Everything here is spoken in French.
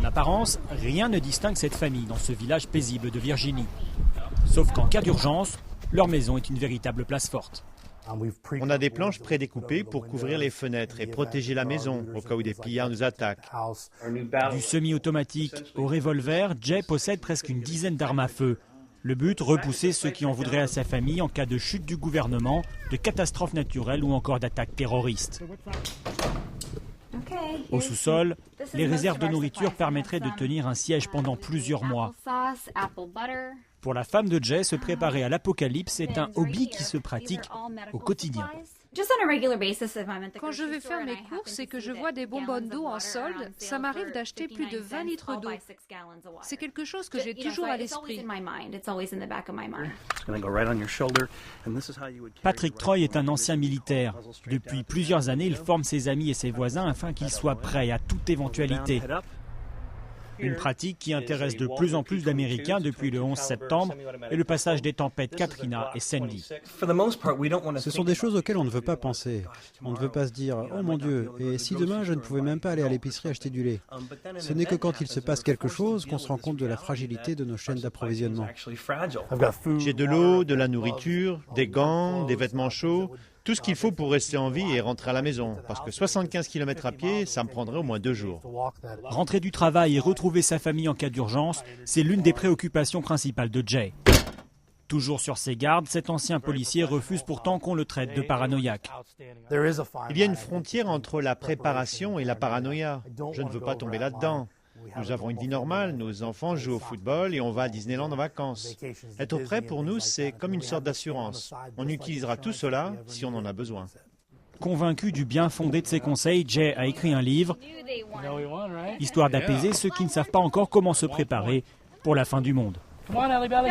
En apparence, rien ne distingue cette famille dans ce village paisible de Virginie. Sauf qu'en cas d'urgence, leur maison est une véritable place forte. On a des planches prédécoupées pour couvrir les fenêtres et protéger la maison au cas où des pillards nous attaquent. Du semi-automatique au revolver, Jay possède presque une dizaine d'armes à feu. Le but, repousser ceux qui en voudraient à sa famille en cas de chute du gouvernement, de catastrophes naturelles ou encore d'attaques terroristes. Au sous-sol, les réserves de nourriture permettraient de tenir un siège pendant plusieurs mois. Pour la femme de Jay, se préparer à l'apocalypse est un hobby qui se pratique au quotidien. Quand je vais faire mes courses et que je vois des bonbonnes d'eau en solde, ça m'arrive d'acheter plus de 20 litres d'eau. C'est quelque chose que j'ai toujours à l'esprit. Patrick Troy est un ancien militaire. Depuis plusieurs années, il forme ses amis et ses voisins afin qu'ils soient prêts à toute éventualité. Une pratique qui intéresse de plus en plus d'Américains depuis le 11 septembre et le passage des tempêtes Katrina et Sandy. Ce sont des choses auxquelles on ne veut pas penser. On ne veut pas se dire « Oh mon Dieu, et si demain je ne pouvais même pas aller à l'épicerie acheter du lait ?» Ce n'est que quand il se passe quelque chose qu'on se rend compte de la fragilité de nos chaînes d'approvisionnement. J'ai de l'eau, de la nourriture, des gants, des vêtements chauds, tout ce qu'il faut pour rester en vie et rentrer à la maison. Parce que 75 km à pied, ça me prendrait au moins 2 jours. Rentrer du travail et retrouver sa famille en cas d'urgence, c'est l'une des préoccupations principales de Jay. Toujours sur ses gardes, cet ancien policier refuse pourtant qu'on le traite de paranoïaque. Il y a une frontière entre la préparation et la paranoïa. Je ne veux pas tomber là-dedans. Nous avons une vie normale, nos enfants jouent au football et on va à Disneyland en vacances. Être prêt pour nous, c'est comme une sorte d'assurance. On utilisera tout cela si on en a besoin. Convaincu du bien fondé de ses conseils, Jay a écrit un livre, histoire d'apaiser ceux qui ne savent pas encore comment se préparer pour la fin du monde. Come on, Ellie Belly.